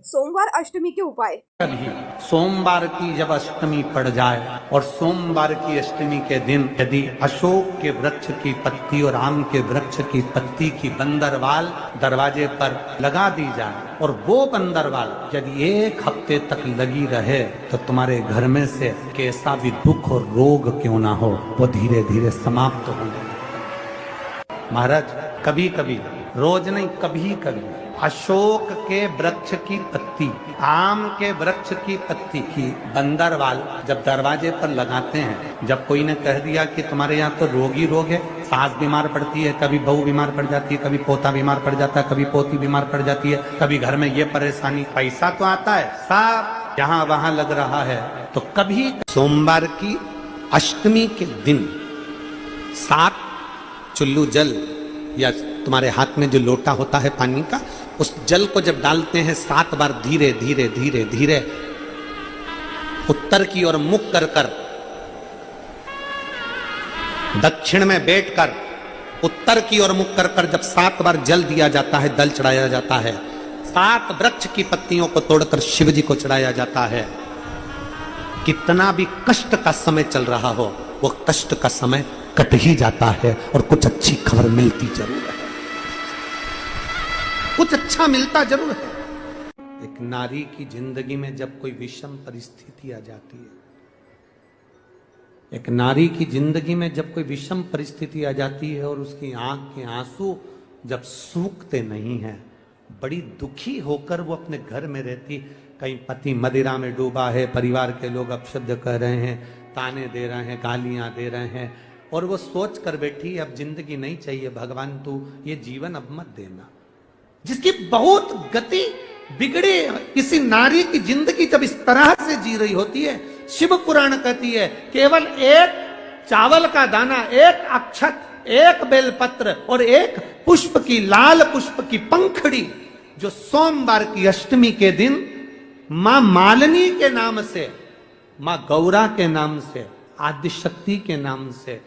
सोमवार अष्टमी के उपाय। कभी सोमवार की जब अष्टमी पड़ जाए और सोमवार की अष्टमी के दिन यदि अशोक के वृक्ष की पत्ती और आम के वृक्ष की पत्ती की बंदरवाल दरवाजे पर लगा दी जाए और वो बंदरवाल यदि एक हफ्ते तक लगी रहे तो तुम्हारे घर में से कैसा भी दुख और रोग क्यों ना हो वो धीरे धीरे समाप्त होने लगता है। महाराज कभी कभी, रोज नहीं, कभी कभी अशोक के वृक्ष की पत्ती, आम के वृक्ष की पत्ती की बंदरवाल जब दरवाजे पर लगाते हैं, जब कोई ने कह दिया कि तुम्हारे यहाँ तो रोग ही रोग है, सास बीमार पड़ती है, कभी बहू बीमार पड़ जाती है, कभी पोता बीमार पड़ जाता है, कभी पोती बीमार पड़ जाती है, कभी घर में ये परेशानी, पैसा तो आता है, सब यहाँ वहां लग रहा है, तो कभी सोमवार की अष्टमी के दिन 7 चुल्लू जल या तुम्हारे हाथ में जो लोटा होता है पानी का, उस जल को जब डालते हैं 7 बार धीरे धीरे धीरे धीरे उत्तर की ओर मुख कर कर, दक्षिण में बैठकर उत्तर की ओर मुख कर कर जब 7 बार जल दिया जाता है, दल चढ़ाया जाता है, 7 वृक्ष की पत्तियों को तोड़कर शिव जी को चढ़ाया जाता है। कितना भी कष्ट का समय चल रहा हो वो कष्ट का समय कट ही जाता है और कुछ अच्छी खबर मिलती जरूर है, कुछ अच्छा मिलता जरूर है। एक नारी की जिंदगी में जब कोई विषम परिस्थिति आ जाती है, एक नारी की जिंदगी में जब कोई विषम परिस्थिति आ जाती है और उसकी आंख के आंसू जब सूखते नहीं हैं, बड़ी दुखी होकर वो अपने घर में रहती, कहीं पति मदिरा में डूबा है, परिवार के लोग अपशब्द कह रहे हैं, ताने दे रहे हैं, गालियां दे रहे हैं, और वो सोच कर बैठी अब जिंदगी नहीं चाहिए, भगवान तू ये जीवन अब मत देना। जिसकी बहुत गति बिगड़ी किसी नारी की जिंदगी जब इस तरह से जी रही होती है, शिव पुराण कहती है केवल एक चावल का दाना, एक अक्षत, एक बेलपत्र और एक पुष्प की, लाल पुष्प की पंखड़ी, जो सोमवार की अष्टमी के दिन मां मालिनी के नाम से, मां गौरा के नाम से, आदिशक्ति के नाम से,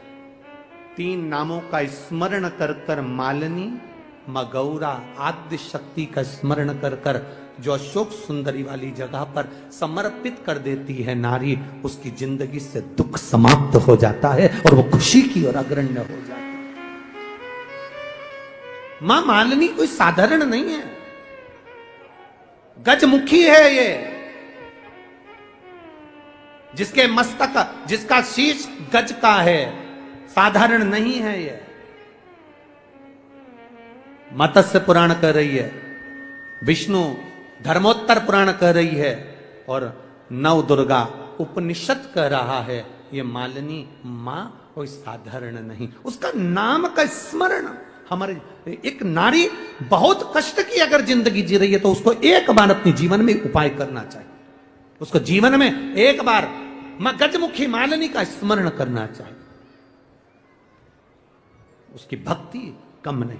3 नामों का स्मरण कर कर, मालिनी, मां गौरा, आद्य शक्ति का स्मरण कर कर जो अशोक सुंदरी वाली जगह पर समर्पित कर देती है नारी, उसकी जिंदगी से दुख समाप्त हो जाता है और वो खुशी की ओर अग्रण्य हो जाती है। मां मालिनी कोई साधारण नहीं है, गजमुखी है ये, जिसके मस्तक, जिसका शीश गज का है, साधारण नहीं है ये। मत्स्य पुराण कह रही है, विष्णु धर्मोत्तर पुराण कह रही है और नव दुर्गा उपनिषद कह रहा है, ये मालिनी मां कोई साधारण नहीं। उसका नाम का स्मरण, हमारे एक नारी बहुत कष्ट की अगर जिंदगी जी रही है तो उसको एक बार अपने जीवन में उपाय करना चाहिए, उसको जीवन में एक बार मां गजमुखी मालिनी का स्मरण करना चाहिए, उसकी भक्ति कम नहीं,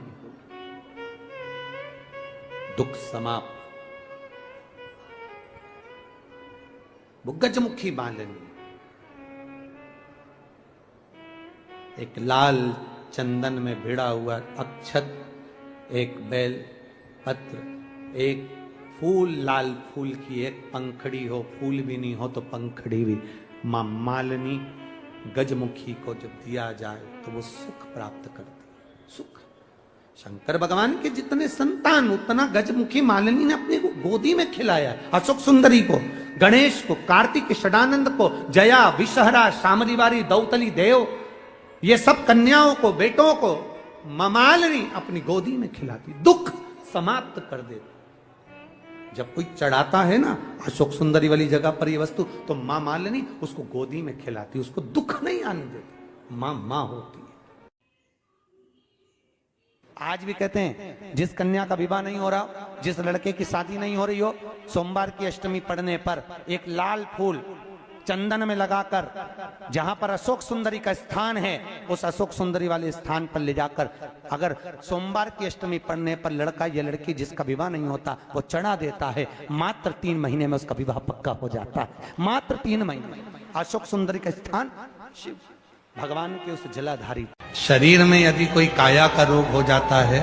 दुख समाप्त। वो गजमुखी मालिनी, एक लाल चंदन में भिड़ा हुआ अक्षत, एक बेल पत्र, एक फूल, लाल फूल की एक पंखड़ी हो, फूल भी नहीं हो तो पंखड़ी भी, मां मालिनी गजमुखी को जब दिया जाए तो वो सुख प्राप्त करती है, सुख। शंकर भगवान के जितने संतान उतना गजमुखी मालिनी ने अपने को गोदी में खिलाया, अशोक सुंदरी को, गणेश को, कार्तिक षडानंद को, जया, विषहरा, शामलीवारी, दौतली देव, ये सब कन्याओं को, बेटों को मां मालिनी अपनी गोदी में खिलाती, दुख समाप्त कर देती। जब कोई चढ़ाता है ना अशोक सुंदरी वाली जगह पर ये वस्तु, तो मां मालिनी उसको गोदी में खिलाती, उसको दुख नहीं आने देती, मां मां होती है। आज भी कहते हैं जिस कन्या का विवाह नहीं हो रहा, जिस लड़के की शादी नहीं हो रही हो, सोमवार की अष्टमी पड़ने पर एक लाल फूल चंदन में लगाकर, जहां पर अशोक सुंदरी का स्थान है, उस अशोक सुंदरी वाले स्थान पर ले जाकर, अगर सोमवार की अष्टमी पड़ने पर लड़का या लड़की जिसका विवाह नहीं होता वो चढ़ा देता है, मात्र 3 महीने में उसका विवाह पक्का हो जाता है, मात्र 3 महीने। अशोक सुंदरी का स्थान शिव भगवान के उस जलाधारी। शरीर में यदि कोई काया का रोग हो जाता है,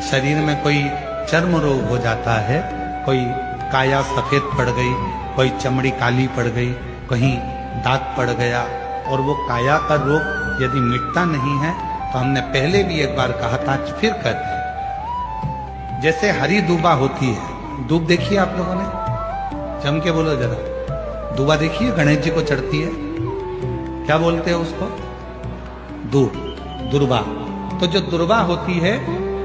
शरीर में कोई चर्म रोग हो जाता है, कोई काया सफेद पड़ गई, कोई चमड़ी काली पड़ गई, कहीं दाग पड़ गया। और वो काया का रोग यदि मिटता नहीं है तो हमने पहले भी एक बार कहा था, फिर कहते हैं, जैसे हरी दूबा होती है, दूब देखिए आप लोगों ने, जम के बोलो जरा, दूबा देखिए गणेश जी को चढ़ती है, क्या बोलते हैं उसको? दूब, दुर्बा। तो जो दुर्बा होती है,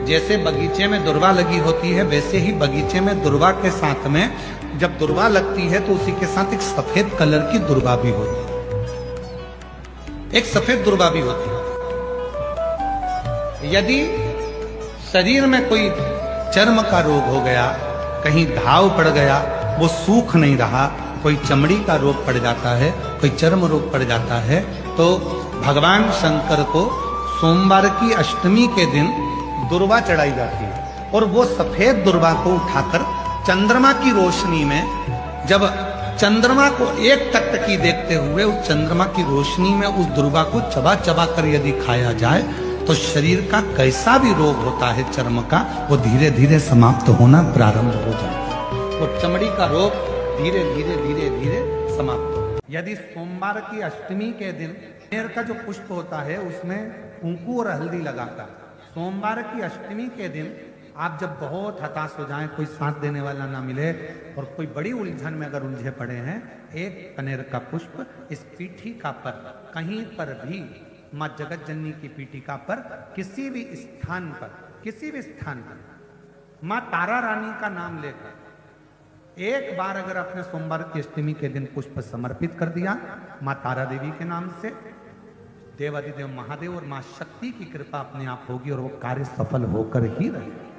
जैसे बगीचे में दुर्बा लगी होती है, वैसे ही बगीचे में दुर्बा के साथ में जब दुर्बा लगती है तो उसी के साथ एक सफेद कलर की दुर्बा भी होती है, एक सफेद दुर्बा भी होती है। यदि शरीर में कोई चर्म का रोग हो गया, कहीं घाव पड़ गया, वो सूख नहीं रहा, कोई चमड़ी का रोग पड़ जाता है, कोई चर्म रोग पड़ जाता है, तो भगवान शंकर को सोमवार की अष्टमी के दिन दुर्बा चढ़ाई जाती है। और वो सफेद दुर्बा को उठाकर चंद्रमा की रोशनी में, जब चंद्रमा को एक टकटकी देखते हुए उस चंद्रमा की रोशनी में उस दुर्बा को चबा चबा कर यदि खाया जाए तो शरीर का कैसा भी रोग होता है चर्म का, वो धीरे धीरे समाप्त होना प्रारंभ हो जाता है। वो चमड़ी का रोग धीरे धीरे धीरे धीरे समाप्त हो। यदि सोमवार की अष्टमी के दिन कनेर का जो पुष्प होता है उसमें कुंकू और हल्दी लगाकर, सोमवार की अष्टमी के दिन आप जब बहुत हताश हो जाएं, कोई साथ देने वाला ना मिले और कोई बड़ी उलझन में अगर उलझे पड़े हैं, एक कनेर का पुष्प इस पीठिका पर कहीं पर भी, माँ जगत जननी की पीठिका पर किसी भी स्थान पर, किसी भी स्थान पर माँ तारा रानी का नाम लेकर एक बार अगर अपने सोमवार की अष्टमी के दिन पुष्प समर्पित कर दिया माँ तारा देवी के नाम से, देवादिदेव महादेव और माँ शक्ति की कृपा अपने आप होगी और वो कार्य सफल होकर ही रहेगा,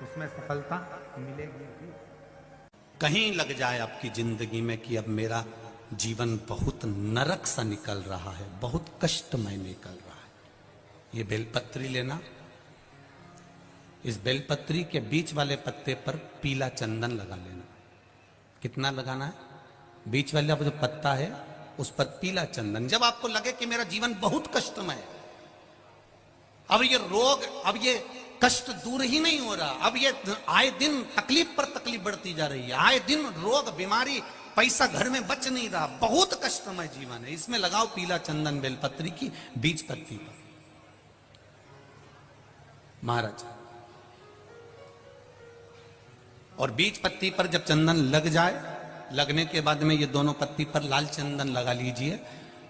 उसमें सफलता मिलेगी। कहीं लग जाए आपकी जिंदगी में कि अब मेरा जीवन बहुत नरक सा निकल रहा है, बहुत कष्टमय निकल रहा है, ये बेलपत्री लेना, इस बेलपत्री के बीच वाले पत्ते पर पीला चंदन लगा लेना। कितना लगाना है? बीच वाला जो पत्ता है उस पर पीला चंदन। जब आपको लगे कि मेरा जीवन बहुत कष्टमय है, अब ये रोग, अब ये कष्ट दूर ही नहीं हो रहा, अब ये आए दिन तकलीफ पर तकलीफ बढ़ती जा रही है, आए दिन रोग बीमारी, पैसा घर में बच नहीं रहा, बहुत कष्टमय जीवन है, इसमें लगाओ पीला चंदन बेलपत्री की बीज पत्ती पर। महाराज, और बीज पत्ती पर जब चंदन लग जाए, लगने के बाद में ये दोनों पत्ती पर लाल चंदन लगा लीजिए।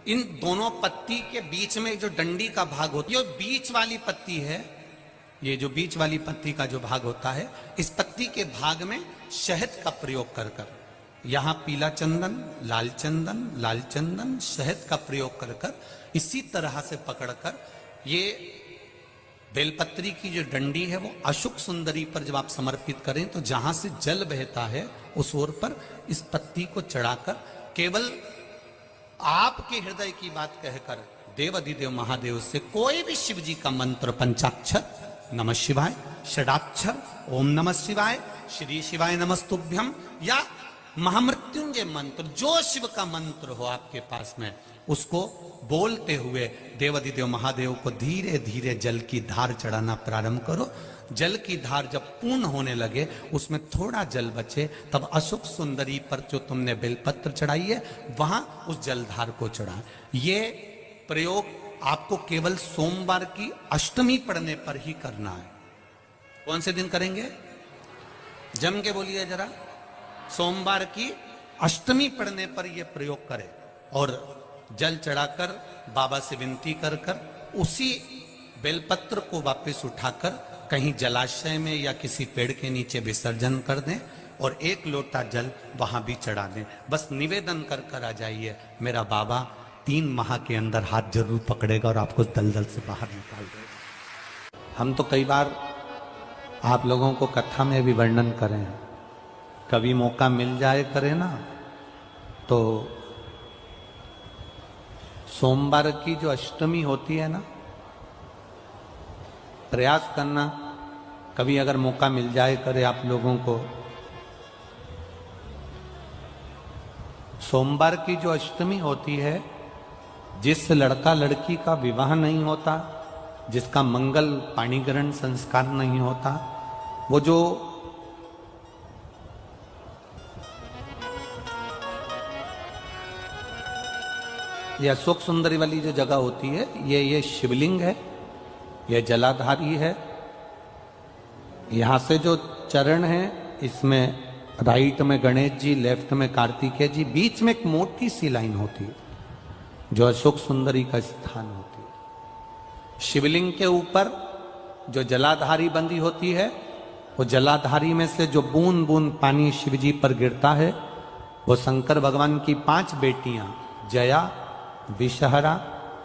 इन दोनों पत्ती के बीच में जो डंडी का भाग होती है, बीच वाली पत्ती है, ये जो बीच वाली पत्ती का जो भाग होता है, इस पत्ती के भाग में शहद का प्रयोग कर कर, यहां पीला चंदन, लाल चंदन, लाल चंदन, शहद का प्रयोग कर कर, इसी तरह से पकड़कर ये बेलपत्री की जो डंडी है वो अशुक सुंदरी पर जब आप समर्पित करें तो जहां से जल बहता है उस ओर पर इस पत्ती को चढ़ाकर केवल आपके हृदय की बात कहकर देवादिदेव महादेव से कोई भी शिव जी का मंत्र, पंचाक्षर, नमः शिवाय, षडाक्षर, ओम नमः शिवाय, श्री शिवाय नमस्तुभ्यम, या महामृत्युंजय मंत्र, जो शिव का मंत्र हो आपके पास में, उसको बोलते हुए देवादिदेव महादेव को धीरे धीरे जल की धार चढ़ाना प्रारंभ करो। जल की धार जब पूर्ण होने लगे, उसमें थोड़ा जल बचे, तब अशुक सुंदरी पर जो तुमने बेलपत्र चढ़ाई है वहां उस जलधार को चढ़ा। ये प्रयोग आपको केवल सोमवार की अष्टमी पढ़ने पर ही करना है। कौन से दिन करेंगे? जम के बोलिए जरा। सोमवार की अष्टमी पढ़ने पर यह प्रयोग करें और जल चढ़ाकर बाबा से विनती कर कर उसी बेलपत्र को वापस उठाकर कहीं जलाशय में या किसी पेड़ के नीचे विसर्जन कर दें और एक लोटा जल वहां भी चढ़ा दें। बस निवेदन कर कर आ जाइए, मेरा बाबा 3 माह के अंदर हाथ जरूर पकड़ेगा और आपको दलदल से बाहर निकाल देगा। हम तो कई बार आप लोगों को कथा में भी वर्णन करें, कभी मौका मिल जाए करे ना, तो सोमवार की जो अष्टमी होती है ना, प्रयास करना, कभी अगर मौका मिल जाए करे आप लोगों को, सोमवार की जो अष्टमी होती है, जिस लड़का लड़की का विवाह नहीं होता, जिसका मंगल पाणिग्रहण संस्कार नहीं होता, वो जो ये अशोक सुंदरी वाली जो जगह होती है, ये शिवलिंग है, ये जलाधारी है। यहां से जो चरण है, इसमें राइट में गणेश जी, लेफ्ट में कार्तिकेय जी, बीच में एक मोटी सी लाइन होती है जो अशोक सुंदरी का स्थान होती है। शिवलिंग के ऊपर जो जलाधारी बंदी होती है, वो जलाधारी में से जो बूंद बूंद पानी शिवजी पर गिरता है, वो शंकर भगवान की 5 बेटियां जया, विषहरा,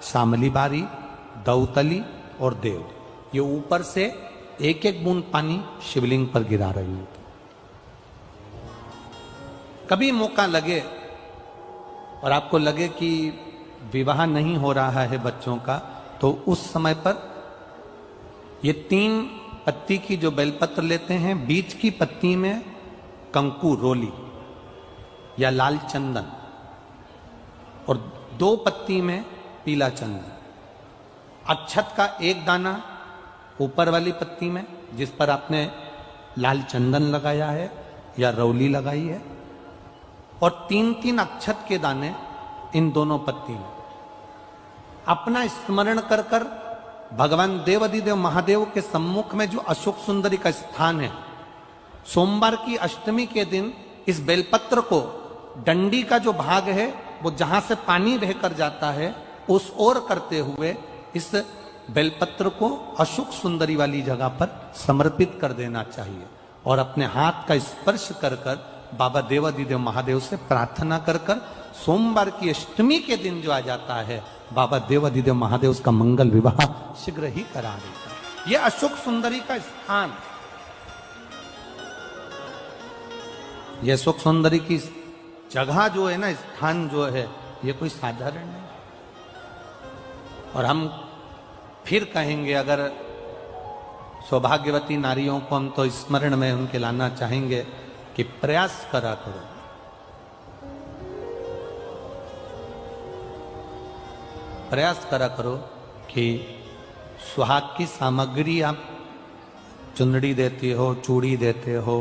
शामली बारी, दौतली और देव, ये ऊपर से एक एक बूंद पानी शिवलिंग पर गिरा रही होती। कभी मौका लगे और आपको लगे कि विवाह नहीं हो रहा है बच्चों का, तो उस समय पर ये 3 पत्ती की जो बेलपत्र लेते हैं, बीच की पत्ती में कंकु रोली या लाल चंदन और 2 पत्ती में पीला चंदन, अक्षत का 1 दाना ऊपर वाली पत्ती में जिस पर आपने लाल चंदन लगाया है या रौली लगाई है, और 3-3 अक्षत के दाने इन दोनों पत्ती में। अपना स्मरण कर कर भगवान देवाधिदेव महादेव के सम्मुख में जो अशोक सुंदरी का स्थान है, सोमवार की अष्टमी के दिन इस बेलपत्र को, डंडी का जो भाग है वो जहां से पानी बहकर जाता है उस ओर करते हुए इस बेलपत्र को अशोक सुंदरी वाली जगह पर समर्पित कर देना चाहिए और अपने हाथ का स्पर्श कर कर बाबा देवाधिदेव महादेव से प्रार्थना कर कर सोमवार की अष्टमी के दिन जो आ जाता है, बाबा देवाधिदेव महादेव उसका मंगल विवाह शीघ्र ही करा देता है। यह अशोक सुंदरी का स्थान, यह अशोक सुंदरी की जगह जो है ना, स्थान जो है, ये कोई साधारण नहीं। और हम फिर कहेंगे, अगर सौभाग्यवती नारियों को हम तो स्मरण में उनके लाना चाहेंगे कि प्रयास करा करो, प्रयास करा करो कि सुहाग की सामग्री आप चुंदड़ी देते हो, चूड़ी देते हो,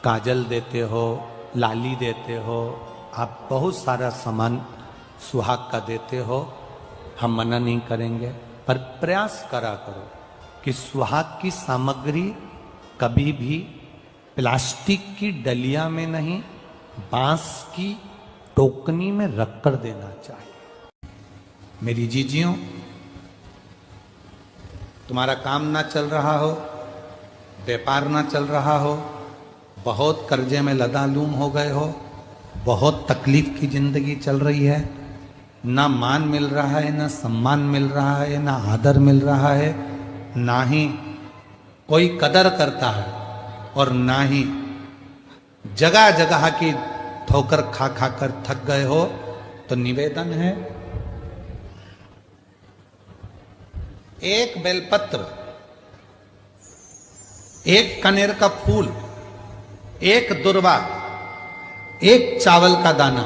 काजल देते हो, लाली देते हो, आप बहुत सारा सामान सुहाग का देते हो, हम मना नहीं करेंगे, पर प्रयास करा करो कि सुहाग की सामग्री कभी भी प्लास्टिक की डलिया में नहीं, बांस की टोकनी में रखकर देना चाहिए। मेरी जीजियों, तुम्हारा काम ना चल रहा हो, व्यापार ना चल रहा हो, बहुत कर्जे में लदालूम हो गए हो, बहुत तकलीफ की जिंदगी चल रही है, ना मान मिल रहा है, ना सम्मान मिल रहा है, ना आदर मिल रहा है, ना ही कोई कदर करता है, और ना ही जगह जगह की ठोकर खा खा कर थक गए हो, तो निवेदन है, एक बेलपत्र, एक कनेर का फूल, एक दुर्वा, एक चावल का दाना,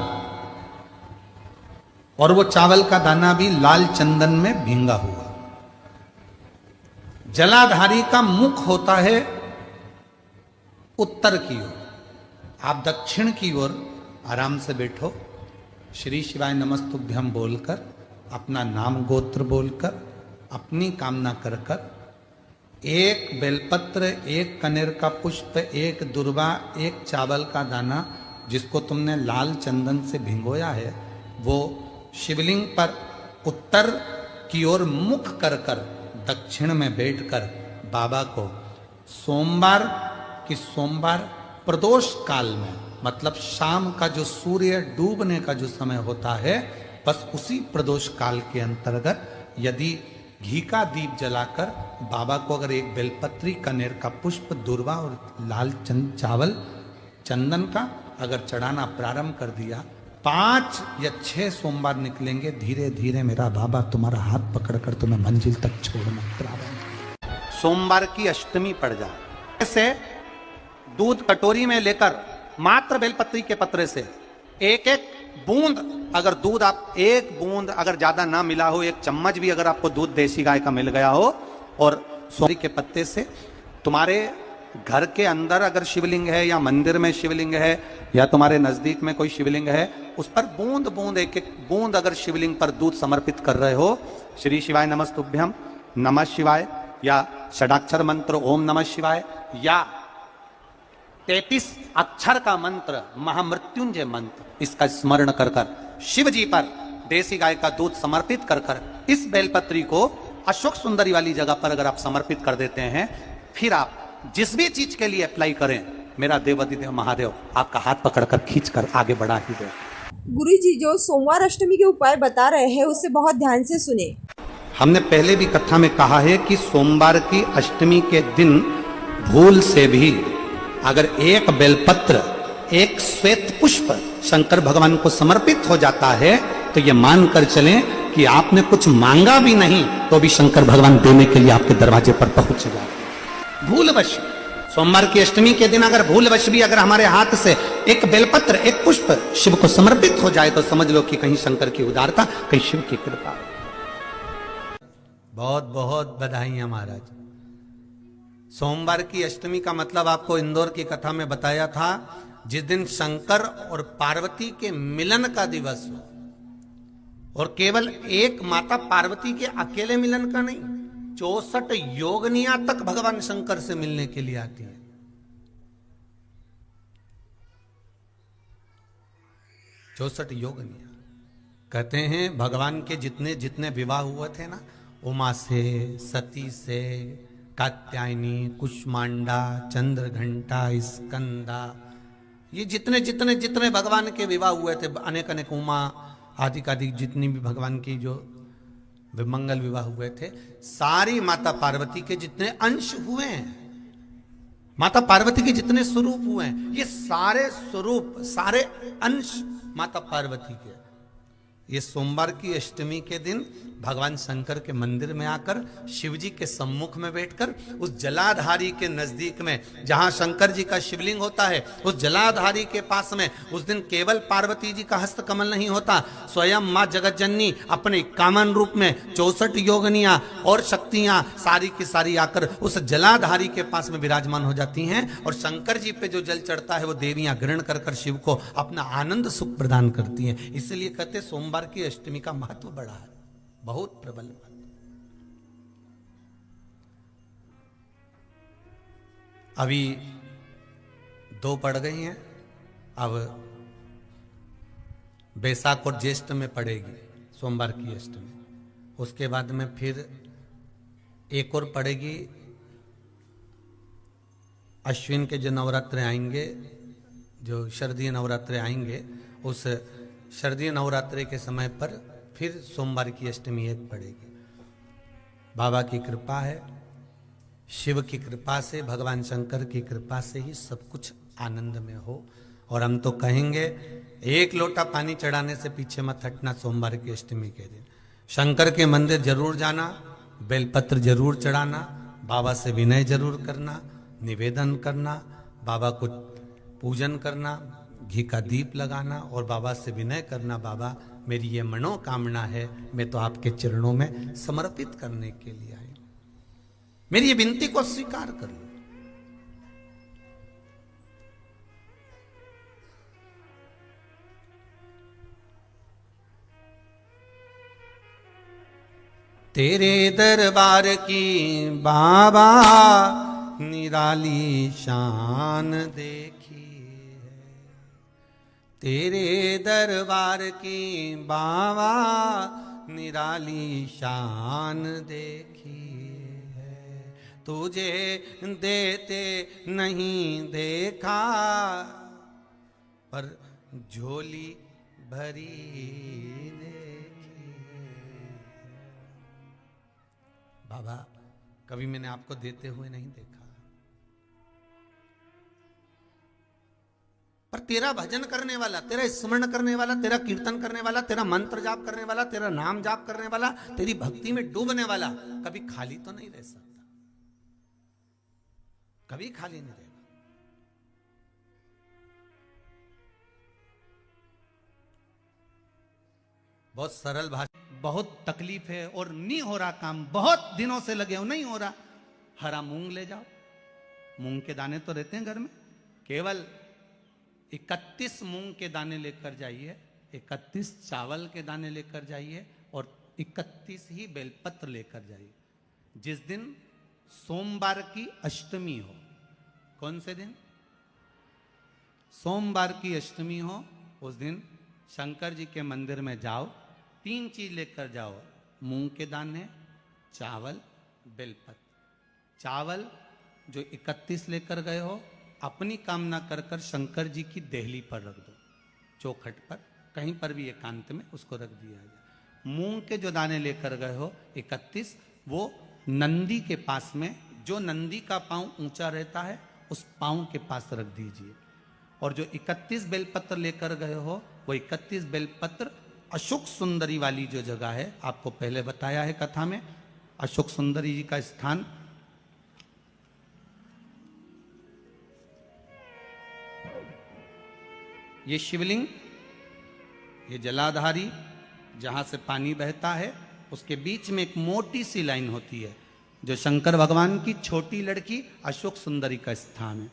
और वो चावल का दाना भी लाल चंदन में भींगा हुआ। जलाधारी का मुख होता है उत्तर की ओर, आप दक्षिण की ओर आराम से बैठो, श्री शिवाय नमस्तुभ्यम बोलकर, अपना नाम गोत्र बोलकर, अपनी कामना कर कर, एक बेलपत्र, एक कनेर का पुष्प, एक दुर्वा, एक चावल का दाना जिसको तुमने लाल चंदन से भिगोया है, वो शिवलिंग पर उत्तर की ओर मुख कर कर दक्षिण में बैठकर बाबा को सोमवार प्रदोष काल में, मतलब शाम का जो सूर्य डूबने का जो समय होता है, बस उसी प्रदोष काल के अंतर्गत यदि घी का दीप जलाकर बाबा को अगर एक बेलपत्री, कनेर का पुष्प, दुर्वा और लाल चावल चंदन का अगर चढ़ाना प्रारंभ कर दिया, 5 या 6 सोमवार निकलेंगे, धीरे धीरे मेरा बाबा तुम्हारा हाथ पकड़कर तुम्हें मंजिल तक छोड़ना प्रारंभ। सोमवार की अष्टमी पड़ जाए, ऐसे दूध कटोरी में लेकर मात्र बेलपत्री के पत्रे से एक एक बूंद, अगर दूध आप एक बूंद अगर ज्यादा ना मिला हो, 1 चम्मच भी अगर आपको दूध देसी गाय का मिल गया हो, और सोमवारी के पत्ते से तुम्हारे घर के अंदर अगर शिवलिंग है या मंदिर में शिवलिंग है या तुम्हारे नजदीक में कोई शिवलिंग है, उस पर बूंद बूंद एक एक बूंद अगर शिवलिंग पर दूध समर्पित कर रहे हो, श्री शिवाय नमस्तुभ्यम, नमः शिवाय, या षडाक्षर मंत्र ओम नमः शिवाय, या 33 अक्षर का मंत्र महामृत्युंजय मंत्र, इसका स्मरण कर कर शिव जी पर देसी गाय का दूध समर्पित कर कर इस बेलपत्री को अशोक सुंदरी वाली जगह पर अगर आप समर्पित कर देते हैं, फिर आप जिस भी चीज के लिए अप्लाई करें, मेरा देवाधिदेव महादेव आपका हाथ पकड़कर खींचकर आगे बढ़ा ही दे। गुरुजी जो सोमवार अष्टमी के उपाय बता रहे हैं उसे बहुत ध्यान से सुने। हमने पहले भी कथा में कहा है कि सोमवार की अष्टमी के दिन भूल से भी अगर एक बेलपत्र, एक श्वेत पुष्प शंकर भगवान को समर्पित हो जाता है, तो ये मानकर चलें कि आपने कुछ मांगा भी नहीं तो भी शंकर भगवान देने के लिए आपके दरवाजे पर पहुंच जाए। भूलवश सोमवार की अष्टमी के दिन अगर भूलवश भी अगर हमारे हाथ से एक बेलपत्र, एक पुष्प शिव को समर्पित हो जाए, तो समझ लो कि कहीं शंकर की उदारता, कहीं शिव की कृपा। बहुत बहुत बधाइयां महाराज। सोमवार की अष्टमी का मतलब आपको इंदौर की कथा में बताया था, जिस दिन शंकर और पार्वती के मिलन का दिवस हो, और केवल एक माता पार्वती के अकेले मिलन का नहीं, 64 योगनियां तक भगवान शंकर से मिलने के लिए आती हैं। 64 योगनियां। कहते हैं भगवान के जितने जितने विवाह हुए थे ना, उमा से, सती से, कात्यायनी, कुष्मांडा, चंद्रघंटा, स्कंदा, ये जितने जितने जितने भगवान के विवाह हुए थे, अनेक अनेक उमा आदि आदि जितनी भी भगवान की जो विमंगल विवाह हुए थे, सारी माता पार्वती के जितने अंश हुए हैं, माता पार्वती के जितने स्वरूप हुए हैं, ये सारे स्वरूप, सारे अंश माता पार्वती के। ये सोमवार की अष्टमी के दिन भगवान शंकर के मंदिर में आकर शिव जी के सम्मुख में बैठकर उस जलाधारी के नजदीक में, जहां शंकर जी का शिवलिंग होता है, उस जलाधारी के पास में उस दिन केवल पार्वती जी का हस्त कमल नहीं होता, स्वयं मां जगत जननी अपने कामन रूप में 64 योगनियां और शक्तियां सारी की सारी आकर उस जलाधारी के पास में विराजमान हो जाती हैं, और शंकर जी पे जो जल चढ़ता है वो देवियां ग्रहण कर कर शिव को अपना आनंद सुख प्रदान करती हैं। इसलिए कहते सोमवार की अष्टमी का महत्व बड़ा है, बहुत प्रबल। अभी 2 पड़ गई हैं, अब बैसाख और ज्येष्ठ में पड़ेगी सोमवार की अष्टमी, उसके बाद में फिर एक और पड़ेगी। अश्विन के जो नवरात्र आएंगे, जो शरदीय नवरात्र आएंगे, उस शरदीय नवरात्रि के समय पर फिर सोमवार की अष्टमी एक पड़ेगी। बाबा की कृपा है, शिव की कृपा से, भगवान शंकर की कृपा से ही सब कुछ आनंद में हो। और हम तो कहेंगे, एक लोटा पानी चढ़ाने से पीछे मत हटना सोमवार की अष्टमी के दिन। शंकर के मंदिर जरूर जाना, बेलपत्र जरूर चढ़ाना, बाबा से विनय जरूर करना, निवेदन करना, बाबा को पूजन करना, घी का दीप लगाना और बाबा से विनय करना, बाबा मेरी ये मनोकामना है, मैं तो आपके चरणों में समर्पित करने के लिए आई, मेरी ये विनती को स्वीकार कर लो। तेरे दरबार की बाबा निराली शान देखी, तेरे दरबार की बाबा निराली शान देखी है, तुझे देते नहीं देखा पर झोली भरी देखी। बाबा कभी मैंने आपको देते हुए नहीं देखा, पर तेरा भजन करने वाला, तेरा स्मरण करने वाला, तेरा कीर्तन करने वाला, तेरा मंत्र जाप करने वाला, तेरा नाम जाप करने वाला, तेरी भक्ति में डूबने वाला कभी खाली तो नहीं रह सकता, कभी खाली नहीं रहेगा। बहुत सरल भाषा, बहुत तकलीफ है और नहीं हो रहा काम, बहुत दिनों से लगे हो, नहीं हो रहा, हरा मूंग ले जाओ। मूंग के दाने तो रहते हैं घर में, केवल 31 मूंग के दाने लेकर जाइए, 31 चावल के दाने लेकर जाइए और 31 ही बेलपत्र लेकर जाइए। जिस दिन सोमवार की अष्टमी हो, कौन से दिन? सोमवार की अष्टमी हो, उस दिन शंकर जी के मंदिर में जाओ, 3 चीज लेकर जाओ, मूंग के दाने, चावल, बेलपत्र। चावल जो 31 लेकर गए हो, अपनी कामना कर कर शंकर जी की देहली पर रख दो, चौखट पर, कहीं पर भी एकांत में उसको रख दिया जाए। मूंग के जो दाने लेकर गए हो 31, वो नंदी के पास में, जो नंदी का पांव ऊंचा रहता है उस पांव के पास रख दीजिए। और जो 31 बेलपत्र लेकर गए हो, वो 31 बेलपत्र अशोक सुंदरी वाली जो जगह है, आपको पहले बताया है कथा में, अशोक सुंदरी जी का स्थान, ये शिवलिंग, ये जलाधारी जहां से पानी बहता है, उसके बीच में एक मोटी सी लाइन होती है, जो शंकर भगवान की छोटी लड़की अशोक सुंदरी का स्थान है।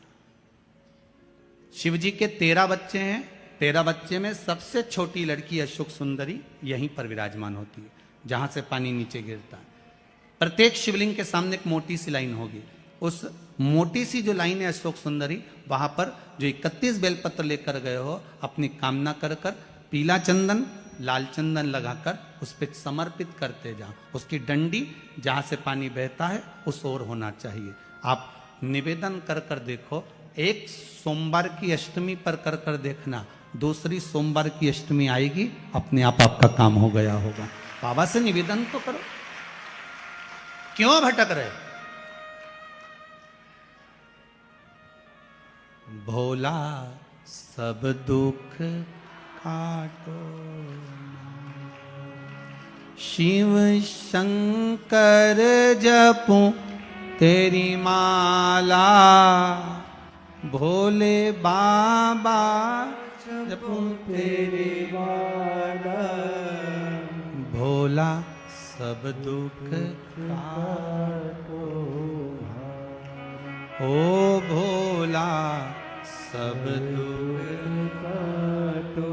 शिव जी के 13 बच्चे हैं, 13 बच्चे में सबसे छोटी लड़की अशोक सुंदरी यहीं पर विराजमान होती है, जहां से पानी नीचे गिरता है। प्रत्येक शिवलिंग के सामने एक मोटी सी लाइन होगी, उस मोटी सी जो लाइन है अशोक सुंदरी, वहां पर जो 31 बेलपत्र लेकर गए हो, अपनी कामना कर कर पीला चंदन, लाल चंदन लगाकर उस पर समर्पित करते जाओ। उसकी डंडी जहां से पानी बहता है उस ओर होना चाहिए। आप निवेदन कर कर देखो, एक सोमवार की अष्टमी पर कर कर देखना, दूसरी सोमवार की अष्टमी आएगी, अपने आप आपका काम हो गया होगा। बाबा से निवेदन तो करो, क्यों भटक रहे? भोला सब दुख काटो, शिव शंकर जपूं तेरी माला, भोले बाबा जपूं तेरी माला, भोला सब दुख काटो, ओ भोला सब दुख काटो।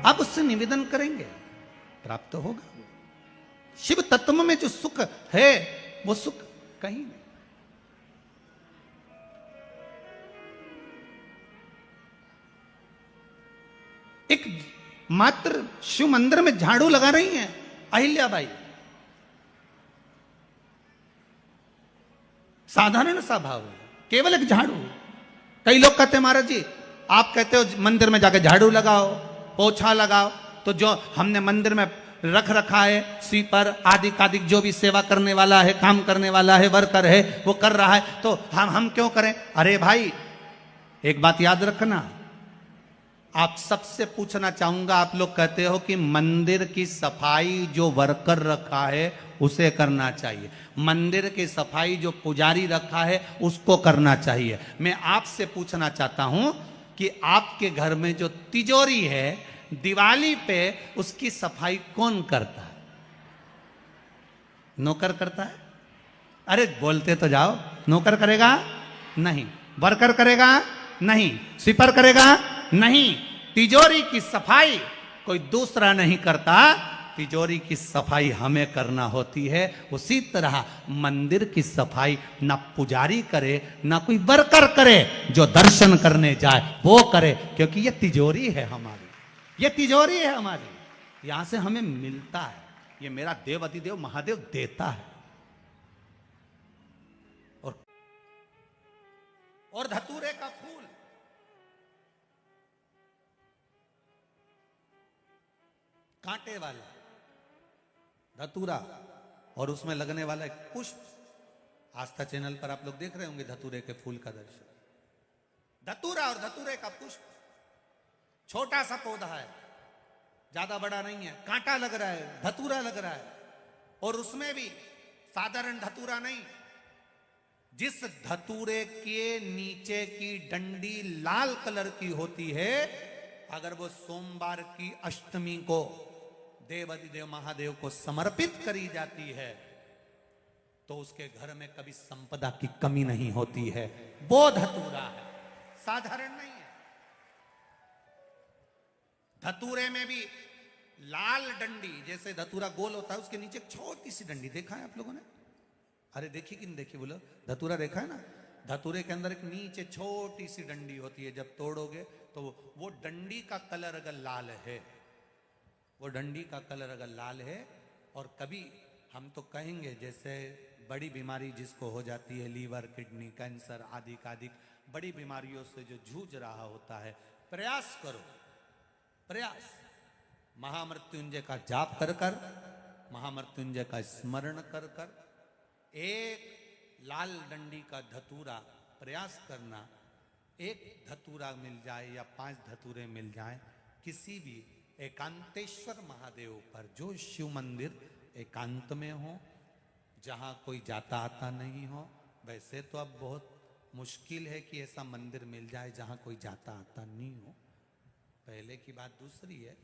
आप उससे निवेदन करेंगे, प्राप्त होगा। शिव तत्व में जो सुख है, वो सुख कहीं नहीं। एक मात्र शिव मंदिर में झाड़ू लगा रही हैं अहिल्याबाई, साधारण सा भाव है, केवल एक झाड़ू। कई लोग कहते हैं महाराज जी, आप कहते हो मंदिर में जाके झाड़ू लगाओ, पोछा लगाओ, तो जो हमने मंदिर में रख रखा है स्वीपर आदि आदि, जो भी सेवा करने वाला है, काम करने वाला है, वर्कर है, वो कर रहा है, तो हम क्यों करें? अरे भाई, एक बात याद रखना, आप सबसे पूछना चाहूंगा, आप लोग कहते हो कि मंदिर की सफाई जो वर्कर रखा है उसे करना चाहिए, मंदिर की सफाई जो पुजारी रखा है उसको करना चाहिए। मैं आपसे पूछना चाहता हूं कि आपके घर में जो तिजोरी है, दिवाली पे उसकी सफाई कौन करता है? नौकर करता है? अरे बोलते तो जाओ। नौकर करेगा? नहीं। वर्कर करेगा? नहीं। स्वीपर करेगा? नहीं। तिजोरी की सफाई कोई दूसरा नहीं करता, तिजोरी की सफाई हमें करना होती है। उसी तरह मंदिर की सफाई ना पुजारी करे, ना कोई वर्कर करे, जो दर्शन करने जाए वो करे, क्योंकि ये तिजोरी है हमारी, ये तिजोरी है हमारी, यहां से हमें मिलता है, ये मेरा देव अधिदेव महादेव देता है। और धतूरे का फूल, कांटे वाला धतूरा, और उसमें लगने वाला एक पुष्प, आस्था चैनल पर आप लोग देख रहे होंगे धतूरे के फूल का दर्शन। धतूरा और धतूरे का पुष्प, छोटा सा पौधा है, ज्यादा बड़ा नहीं है, कांटा लग रहा है, धतूरा लग रहा है, और उसमें भी साधारण धतूरा नहीं, जिस धतूरे के नीचे की डंडी लाल कलर की होती है, अगर वो सोमवार की अष्टमी को देव अधिदेव महादेव को समर्पित करी जाती है, तो उसके घर में कभी संपदा की कमी नहीं होती है। वो धतूरा है, साधारण नहीं है। धतूरे में भी लाल डंडी, जैसे धतूरा गोल होता है उसके नीचे एक छोटी सी डंडी, देखा है आप लोगों ने? अरे देखी कि नहीं देखी बोलो? धतूरा देखा है ना? धतूरे के अंदर एक नीचे छोटी सी डंडी होती है, जब तोड़ोगे तो वो डंडी का कलर अगर लाल है, वो डंडी का कलर अगर लाल है, और कभी हम तो कहेंगे जैसे बड़ी बीमारी जिसको हो जाती है, लीवर, किडनी, कैंसर आदि आदि बड़ी बीमारियों से जो जूझ रहा होता है, प्रयास करो, प्रयास महामृत्युंजय का जाप कर कर, महामृत्युंजय का स्मरण कर कर, एक लाल डंडी का धतूरा प्रयास करना, एक धतूरा मिल जाए या 5 धतूरे मिल जाए किसी भी एकांतेश्वर महादेव पर, जो शिव मंदिर एकांत में हो, जहाँ कोई जाता आता नहीं हो। वैसे तो अब बहुत मुश्किल है कि ऐसा मंदिर मिल जाए जहाँ कोई जाता आता नहीं हो, पहले की बात दूसरी है,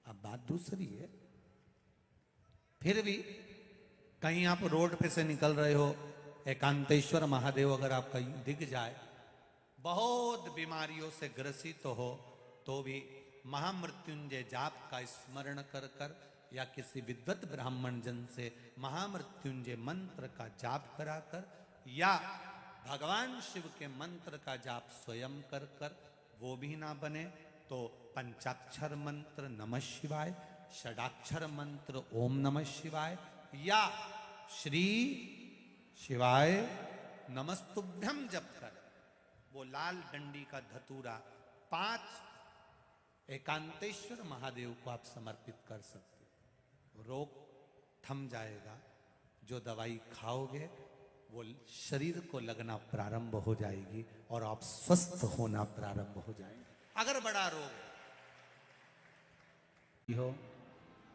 अब बात दूसरी है। फिर भी कहीं आप रोड पे से निकल रहे हो, एकांतेश्वर महादेव अगर आपका दिख जाए, बहुत बीमारियों से ग्रसित हो, तो भी महामृत्युंजय जाप का स्मरण कर कर या किसी विद्वत ब्राह्मण जन से महामृत्युंजय मंत्र का जाप कराकर, या भगवान शिव के मंत्र का जाप स्वयं कर कर, वो भी ना बने तो पंचाक्षर मंत्र नमः शिवाय, षडाक्षर मंत्र ओम नमः शिवाय, या श्री शिवाय नमस्तुभ्यम जप कर वो लाल डंडी का धतूरा 5 एकांतेश्वर महादेव को आप समर्पित कर सकते हो। रोग थम जाएगा, जो दवाई खाओगे वो शरीर को लगना प्रारंभ हो जाएगी और आप स्वस्थ होना प्रारंभ हो जाएंगे। अगर बड़ा रोग हो,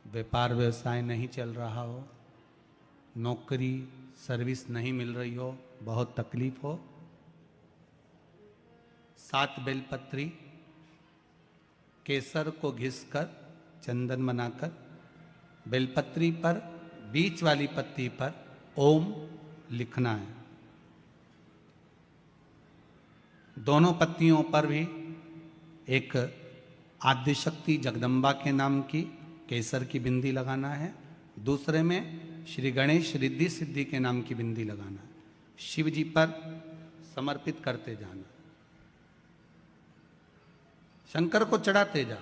व्यापार व्यवसाय नहीं चल रहा हो, नौकरी सर्विस नहीं मिल रही हो, बहुत तकलीफ हो, 7 बेलपत्री केसर को घिसकर चंदन बनाकर बेलपत्री पर बीच वाली पत्ती पर ओम लिखना है। दोनों पत्तियों पर भी एक आद्यशक्ति जगदम्बा के नाम की केसर की बिंदी लगाना है, दूसरे में श्री गणेश रिद्धि सिद्धि के नाम की बिंदी लगाना है। शिव जी पर समर्पित करते जाना, शंकर को चढ़ाते जा।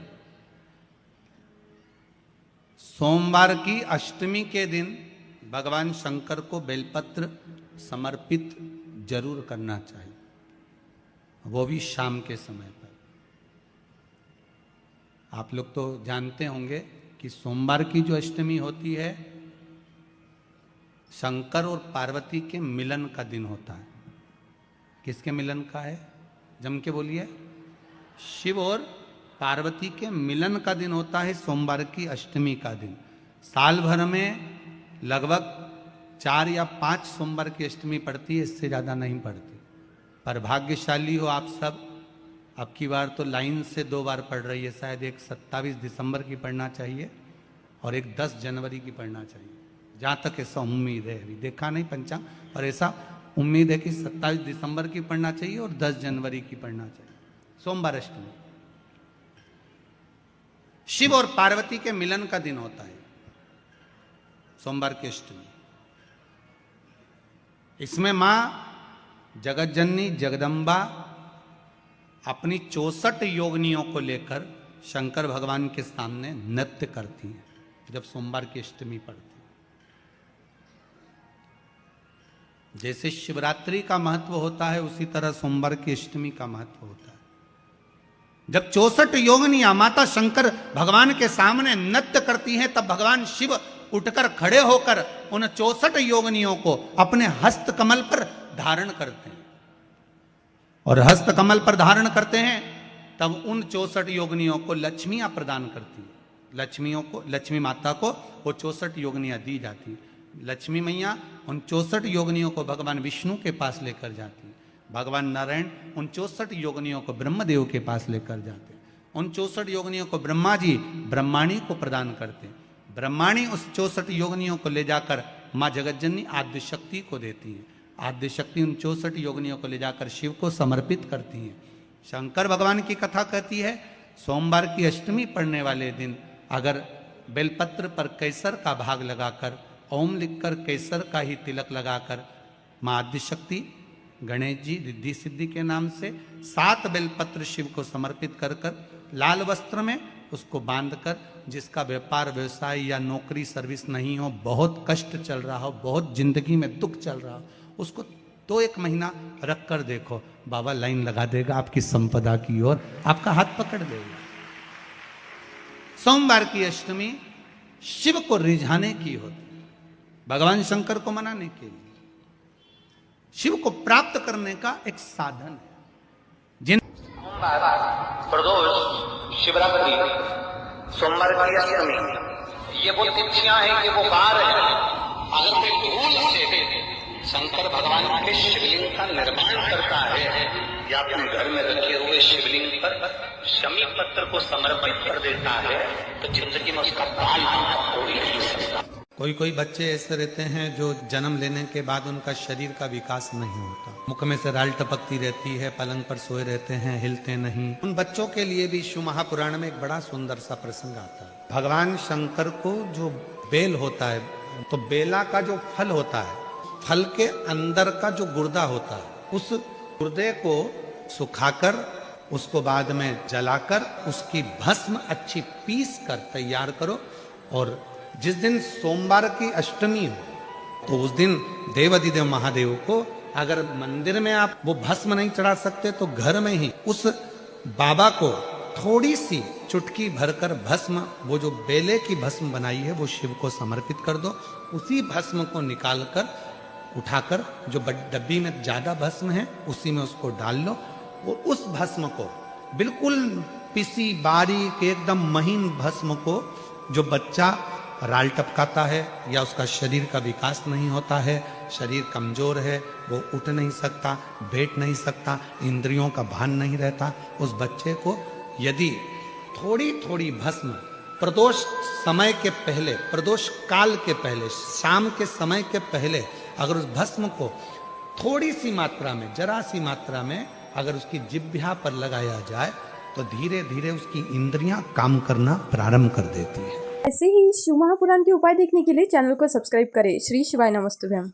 सोमवार की अष्टमी के दिन भगवान शंकर को बेलपत्र समर्पित जरूर करना चाहिए, वो भी शाम के समय पर। आप लोग तो जानते होंगे कि सोमवार की जो अष्टमी होती है, शंकर और पार्वती के मिलन का दिन होता है। किसके मिलन का है? जम के बोलिए। शिव और पार्वती के मिलन का दिन होता है सोमवार की अष्टमी का दिन। साल भर में लगभग 4 या 5 सोमवार की अष्टमी पड़ती है, इससे ज़्यादा नहीं पड़ती। पर भाग्यशाली हो आप सब, अब की बार तो लाइन से 2 बार पड़ रही है, शायद एक 27 दिसंबर की पढ़ना चाहिए और एक 10 जनवरी की पढ़ना चाहिए, जहाँ तक ऐसा उम्मीद है। अभी देखा नहीं पंचांग, और ऐसा उम्मीद है कि 27 दिसंबर की पढ़ना चाहिए और 10 जनवरी की पढ़ना चाहिए, सोमवार अष्टमी। शिव और पार्वती के मिलन का दिन होता है सोमवार की अष्टमी। इसमें मां जगत जननी जगदम्बा अपनी 64 योगिनियों को लेकर शंकर भगवान के सामने नृत्य करती हैं जब सोमवार की अष्टमी पड़ती है। जैसे शिवरात्रि का महत्व होता है, उसी तरह सोमवार की अष्टमी का महत्व होता है। जब 64 योगिनियां माता शंकर भगवान के सामने नृत्य करती हैं, तब भगवान शिव उठकर खड़े होकर उन 64 योगिनियों को अपने हस्त कमल पर धारण करते हैं, और हस्त कमल पर धारण करते हैं तब उन 64 योगिनियों को लक्ष्मियां प्रदान करती हैं। लक्ष्मियों को, लक्ष्मी माता को वो 64 योगिनियां दी जाती हैं। लक्ष्मी मैया उन 64 योगिनियों को भगवान विष्णु के पास लेकर जाती हैं। भगवान नारायण उन 64 योगिनियों को ब्रह्मदेव के पास लेकर जाते हैं। उन 64 योगिनियों को ब्रह्मा जी ब्रह्माणी को प्रदान करते हैं। ब्रह्माणी उस 64 योगिनियों को ले जाकर माँ जगतजननी आद्यशक्ति को देती है। आद्यशक्ति उन 64 योगिनियों को ले जाकर शिव को समर्पित करती हैं। शंकर भगवान की कथा कहती है सोमवार की अष्टमी पड़ने वाले दिन अगर बेलपत्र पर केसर का भाग लगाकर ओम लिखकर केसर का ही तिलक लगाकर माँ आदिशक्ति गणेश जी रिद्धि सिद्धि के नाम से 7 बेलपत्र शिव को समर्पित कर कर लाल वस्त्र में उसको बांधकर, जिसका व्यापार व्यवसाय या नौकरी सर्विस नहीं हो, बहुत कष्ट चल रहा हो, बहुत जिंदगी में दुख चल रहा हो, उसको 2-1 महीना रख कर देखो, बाबा लाइन लगा देगा आपकी संपदा की ओर, आपका हाथ पकड़ देगा। सोमवार की अष्टमी शिव को रिझाने की होती है, भगवान शंकर को मनाने के लिए, शिव को प्राप्त करने का एक साधन है। जिन प्रदोष, शिवरात्रि, सोमवार की अष्टमी, ये वो तिथियां हैं, ये वो वार है। अगर कोई भूल से शंकर भगवान के शिवलिंग का निर्माण करता है या अपने घर में रखे हुए शिवलिंग पर शमी पत्र को समर्पित कर देता है तो जिंदगी में उसका बाल हो ही नहीं सकता। कोई बच्चे ऐसे रहते हैं जो जन्म लेने के बाद उनका शरीर का विकास नहीं होता, मुख में से राल टपकती रहती है, पलंग पर सोए रहते हैं, हिलते नहीं। उन बच्चों के लिए भी शिव महापुराण में एक बड़ा सुंदर सा प्रसंग आता है। भगवान शंकर को जो बेल होता है, तो बेला का जो फल होता है, फल के अंदर का जो गुर्दा होता है, उस गुर्दे को सुखाकर उसको बाद में जलाकर उसकी भस्म अच्छी पीस कर तैयार करो, और जिस दिन सोमवार की अष्टमी हो तो उस दिन देवाधिदेव महादेव को अगर मंदिर में आप वो भस्म नहीं चढ़ा सकते तो घर में ही उस बाबा को थोड़ी सी चुटकी भरकर भस्म, वो जो बेले की भस्म बनाई है वो शिव को समर्पित कर दो। उसी भस्म को निकालकर उठाकर जो डब्बी में ज्यादा भस्म है उसी में उसको डाल लो, और उस भस्म को बिल्कुल पिसी बारीक एकदम महीन भस्म को, जो बच्चा राल टपकाता है या उसका शरीर का विकास नहीं होता है, शरीर कमजोर है, वो उठ नहीं सकता, बैठ नहीं सकता, इंद्रियों का भान नहीं रहता, उस बच्चे को यदि थोड़ी थोड़ी भस्म प्रदोष समय के पहले, प्रदोष काल के पहले, शाम के समय के पहले अगर उस भस्म को थोड़ी सी मात्रा में, जरा सी मात्रा में अगर उसकी जिह्वा पर लगाया जाए तो धीरे धीरे उसकी इंद्रियां काम करना प्रारंभ कर देती है। ऐसे ही शिव महापुराण के उपाय देखने के लिए चैनल को सब्सक्राइब करें। श्री शिवाय नमस्तुभ्यम।